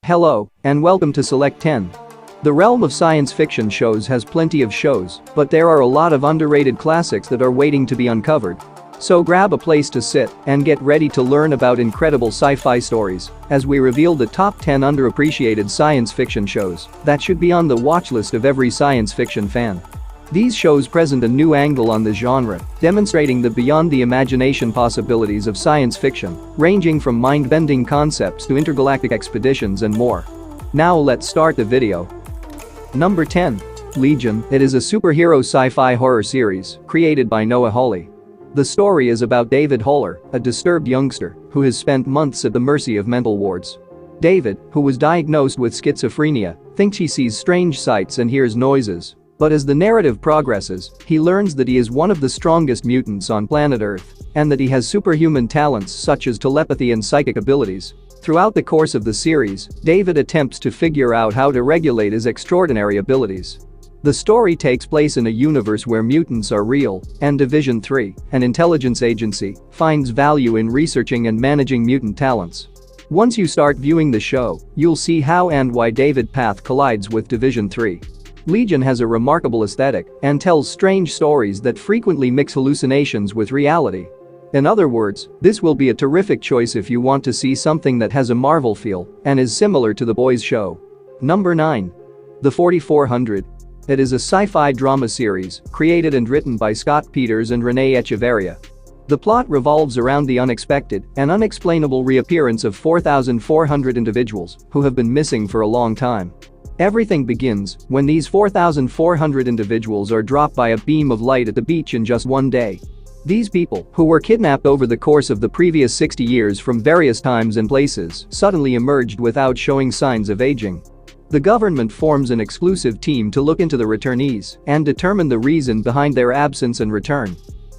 Hello, and welcome to Select 10. The realm of science fiction shows has plenty of shows, but there are a lot of underrated classics that are waiting to be uncovered. So grab a place to sit and get ready to learn about incredible sci-fi stories as we reveal the top 10 underappreciated science fiction shows that should be on the watch list of every science fiction fan. These shows present a new angle on the genre, demonstrating the beyond the imagination possibilities of science fiction, ranging from mind-bending concepts to intergalactic expeditions and more. Now let's start the video. Number 10. Legion. It is a superhero sci-fi horror series created by Noah Hawley. The story is about David Holler, a disturbed youngster who has spent months at the mercy of mental wards. David, who was diagnosed with schizophrenia, thinks he sees strange sights and hears noises. But as the narrative progresses, he learns that he is one of the strongest mutants on planet Earth and that he has superhuman talents such as telepathy and psychic abilities. Throughout the course of the series, David attempts to figure out how to regulate his extraordinary abilities. The story takes place in a universe where mutants are real, and Division 3, an intelligence agency, finds value in researching and managing mutant talents. Once you start viewing the show, you'll see how and why David's path collides with Division 3. Legion has a remarkable aesthetic and tells strange stories that frequently mix hallucinations with reality. In other words, this will be a terrific choice if you want to see something that has a Marvel feel and is similar to The Boys show. Number 9. The 4400. It is a sci-fi drama series created and written by Scott Peters and Renee Echeverria. The plot revolves around the unexpected and unexplainable reappearance of 4,400 individuals who have been missing for a long time. Everything begins when these 4,400 individuals are dropped by a beam of light at the beach in just one day. These people, who were kidnapped over the course of the previous 60 years from various times and places, suddenly emerged without showing signs of aging. The government forms an exclusive team to look into the returnees and determine the reason behind their absence and return.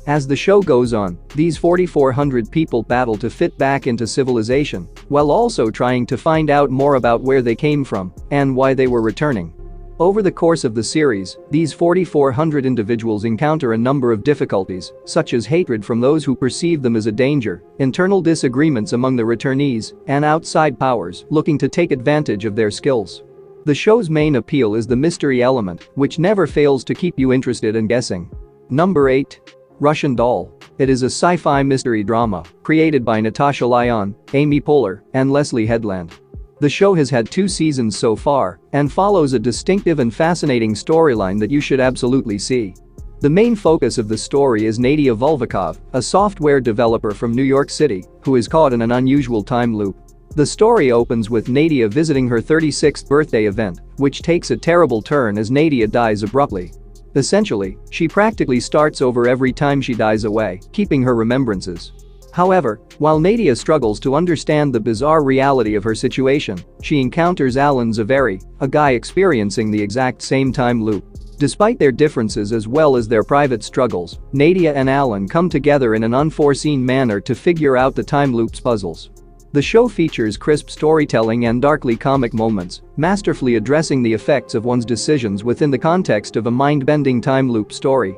As the show goes on, these 4,400 people battle to fit back into civilization, while also trying to find out more about where they came from and why they were returning. Over the course of the series, these 4,400 individuals encounter a number of difficulties, such as hatred from those who perceive them as a danger, internal disagreements among the returnees, and outside powers looking to take advantage of their skills. The show's main appeal is the mystery element, which never fails to keep you interested and guessing. Number 8. Russian Doll. It is a sci-fi mystery drama created by Natasha Lyonne, Amy Poehler, and Leslie Headland. The show has had 2 seasons so far and follows a distinctive and fascinating storyline that you should absolutely see. The main focus of the story is Nadia Volvikov, a software developer from New York City who is caught in an unusual time loop. The story opens with Nadia visiting her 36th birthday event, which takes a terrible turn as Nadia dies abruptly. Essentially, she practically starts over every time she dies away, keeping her remembrances. However, while Nadia struggles to understand the bizarre reality of her situation, she encounters Alan Zaveri, a guy experiencing the exact same time loop. Despite their differences as well as their private struggles, Nadia and Alan come together in an unforeseen manner to figure out the time loop's puzzles. The show features crisp storytelling and darkly comic moments, masterfully addressing the effects of one's decisions within the context of a mind-bending time loop story.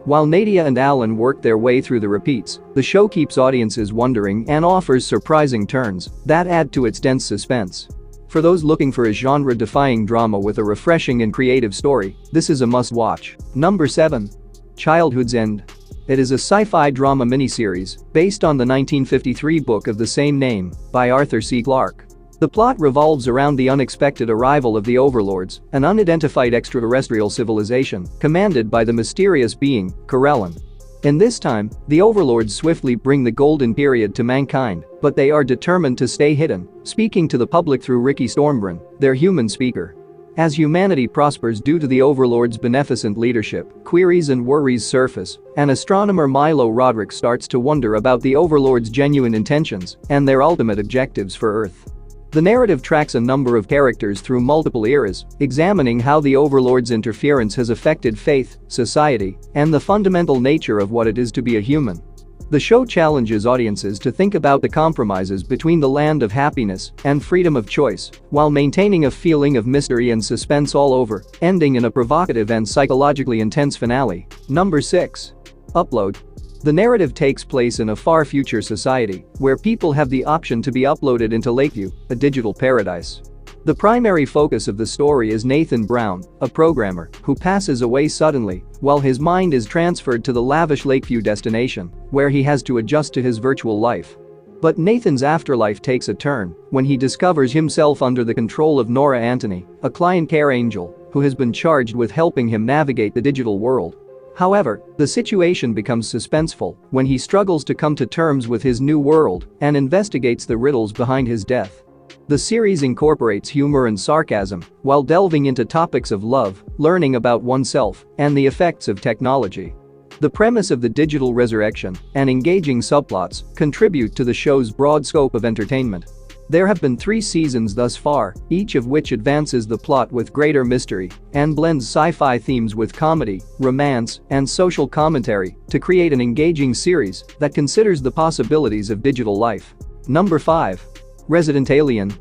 While Nadia and Alan work their way through the repeats, the show keeps audiences wondering and offers surprising turns that add to its dense suspense. For those looking for a genre-defying drama with a refreshing and creative story, this is a must-watch. Number 7. Childhood's End. It is a sci-fi drama miniseries based on the 1953 book of the same name by Arthur C. Clarke. The plot revolves around the unexpected arrival of the Overlords, an unidentified extraterrestrial civilization commanded by the mysterious being, Corellan. In this time, the Overlords swiftly bring the golden period to mankind, but they are determined to stay hidden, speaking to the public through Ricky Stormbrun, their human speaker. As humanity prospers due to the Overlord's beneficent leadership, queries and worries surface, and astronomer Milo Roderick starts to wonder about the Overlord's genuine intentions and their ultimate objectives for Earth. The narrative tracks a number of characters through multiple eras, examining how the Overlord's interference has affected faith, society, and the fundamental nature of what it is to be a human. The show challenges audiences to think about the compromises between the land of happiness and freedom of choice, while maintaining a feeling of mystery and suspense all over, ending in a provocative and psychologically intense finale. Number 6. Upload. The narrative takes place in a far future society where people have the option to be uploaded into Lakeview, a digital paradise. The primary focus of the story is Nathan Brown, a programmer who passes away suddenly while his mind is transferred to the lavish Lakeview destination, where he has to adjust to his virtual life. But Nathan's afterlife takes a turn when he discovers himself under the control of Nora Anthony, a client care angel who has been charged with helping him navigate the digital world. However, the situation becomes suspenseful when he struggles to come to terms with his new world and investigates the riddles behind his death. The series incorporates humor and sarcasm while delving into topics of love, learning about oneself, and the effects of technology. The premise of the digital resurrection and engaging subplots contribute to the show's broad scope of entertainment. There have been 3 seasons thus far, each of which advances the plot with greater mystery and blends sci-fi themes with comedy, romance, and social commentary to create an engaging series that considers the possibilities of digital life. Number 5. Resident Alien.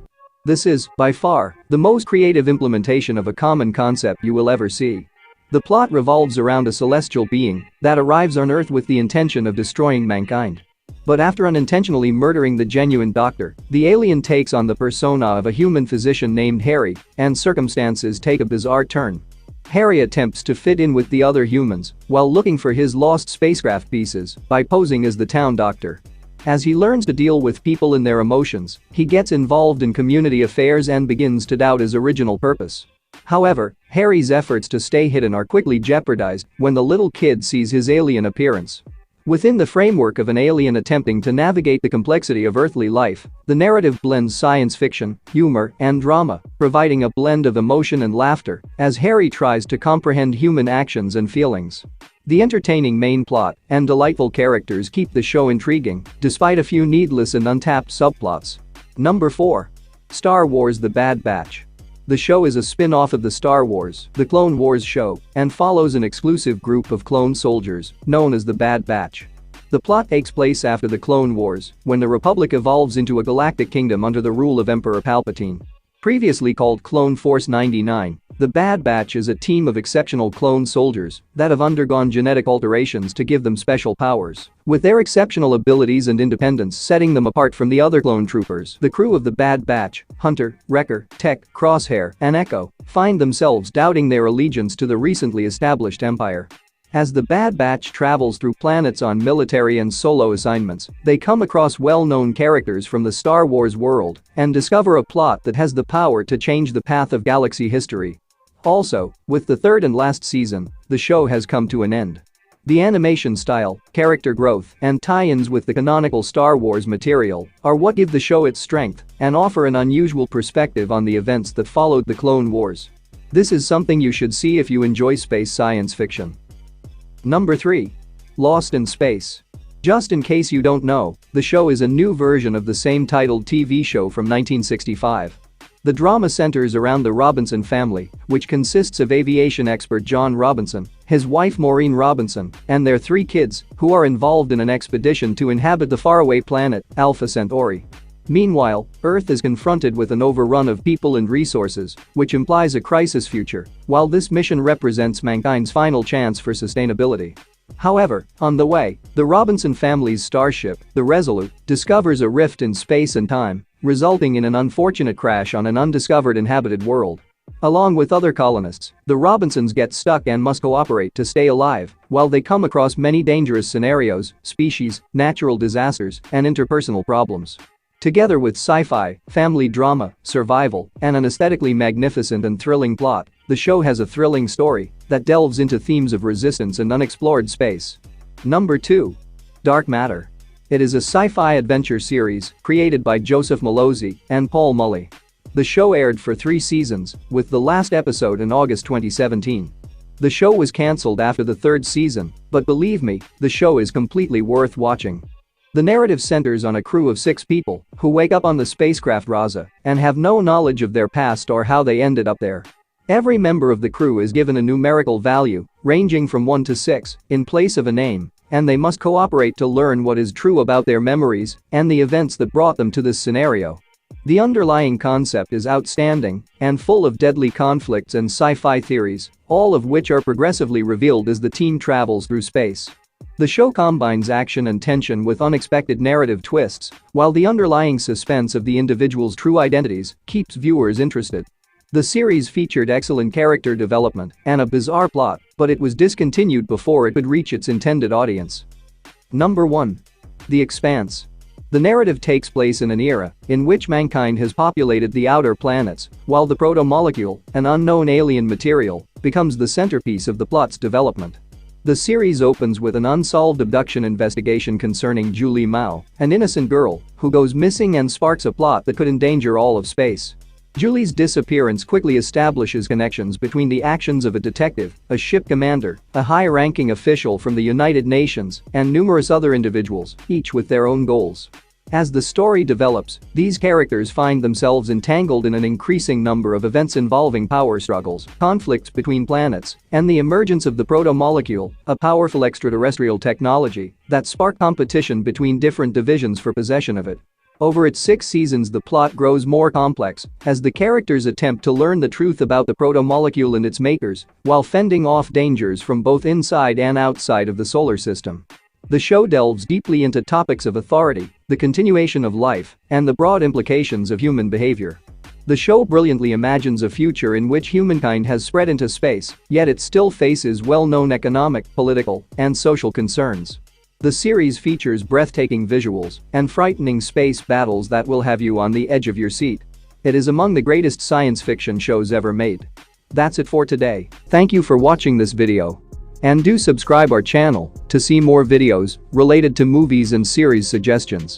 This is, by far, the most creative implementation of a common concept you will ever see. The plot revolves around a celestial being that arrives on Earth with the intention of destroying mankind. But after unintentionally murdering the genuine doctor, the alien takes on the persona of a human physician named Harry, and circumstances take a bizarre turn. Harry attempts to fit in with the other humans while looking for his lost spacecraft pieces by posing as the town doctor. As he learns to deal with people and their emotions, he gets involved in community affairs and begins to doubt his original purpose. However, Harry's efforts to stay hidden are quickly jeopardized when the little kid sees his alien appearance. Within the framework of an alien attempting to navigate the complexity of earthly life, the narrative blends science fiction, humor, and drama, providing a blend of emotion and laughter as Harry tries to comprehend human actions and feelings. The entertaining main plot and delightful characters keep the show intriguing, despite a few needless and untapped subplots. Number 4. Star Wars: The Bad Batch. The show is a spin-off of the Star Wars: The Clone Wars show and follows an exclusive group of clone soldiers known as the Bad Batch. The plot takes place after the Clone Wars, when the Republic evolves into a galactic kingdom under the rule of Emperor Palpatine. Previously called Clone Force 99, the Bad Batch is a team of exceptional clone soldiers that have undergone genetic alterations to give them special powers, with their exceptional abilities and independence setting them apart from the other clone troopers. The crew of the Bad Batch, Hunter, Wrecker, Tech, Crosshair, and Echo, find themselves doubting their allegiance to the recently established empire. As the Bad Batch travels through planets on military and solo assignments, they come across well-known characters from the Star Wars world and discover a plot that has the power to change the path of galaxy history. Also, with the 3rd and last season, the show has come to an end. The animation style, character growth, and tie-ins with the canonical Star Wars material are what give the show its strength and offer an unusual perspective on the events that followed the Clone Wars. This is something you should see if you enjoy space science fiction. Number 3. Lost in Space. Just in case you don't know, the show is a new version of the same titled TV show from 1965. The drama centers around the Robinson family, which consists of aviation expert John Robinson, his wife Maureen Robinson, and their 3 kids, who are involved in an expedition to inhabit the faraway planet Alpha Centauri. Meanwhile, Earth is confronted with an overrun of people and resources, which implies a crisis future, while this mission represents mankind's final chance for sustainability. However, on the way, the Robinson family's starship, the Resolute, discovers a rift in space and time, resulting in an unfortunate crash on an undiscovered inhabited world. Along with other colonists, the Robinsons get stuck and must cooperate to stay alive, while they come across many dangerous scenarios, species, natural disasters, and interpersonal problems. Together with sci-fi, family drama, survival, and an aesthetically magnificent and thrilling plot, the show has a thrilling story that delves into themes of resistance and unexplored space. Number 2. Dark Matter. It is a sci-fi adventure series created by Joseph Malozzi and Paul Mully. The show aired for 3 seasons, with the last episode in August 2017. The show was cancelled after the 3rd season, but believe me, the show is completely worth watching. The narrative centers on a crew of 6 people who wake up on the spacecraft Raza and have no knowledge of their past or how they ended up there. Every member of the crew is given a numerical value, ranging from 1 to 6, in place of a name, and they must cooperate to learn what is true about their memories and the events that brought them to this scenario. The underlying concept is outstanding and full of deadly conflicts and sci-fi theories, all of which are progressively revealed as the team travels through space. The show combines action and tension with unexpected narrative twists, while the underlying suspense of the individuals' true identities keeps viewers interested. The series featured excellent character development and a bizarre plot, but it was discontinued before it could reach its intended audience. Number 1. The Expanse. The narrative takes place in an era in which mankind has populated the outer planets, while the proto-molecule, an unknown alien material, becomes the centerpiece of the plot's development. The series opens with an unsolved abduction investigation concerning Julie Mao, an innocent girl who goes missing and sparks a plot that could endanger all of space. Julie's disappearance quickly establishes connections between the actions of a detective, a ship commander, a high-ranking official from the United Nations, and numerous other individuals, each with their own goals. As the story develops, these characters find themselves entangled in an increasing number of events involving power struggles, conflicts between planets, and the emergence of the proto-molecule, a powerful extraterrestrial technology that spark competition between different divisions for possession of it. Over its 6 seasons, the plot grows more complex as the characters attempt to learn the truth about the proto-molecule and its makers, while fending off dangers from both inside and outside of the solar system. The show delves deeply into topics of authority, the continuation of life, and the broad implications of human behavior. The show brilliantly imagines a future in which humankind has spread into space, yet it still faces well-known economic, political, and social concerns. The series features breathtaking visuals and frightening space battles that will have you on the edge of your seat. It is among the greatest science fiction shows ever made. That's it for today. Thank you for watching this video. And do subscribe our channel to see more videos related to movies and series suggestions.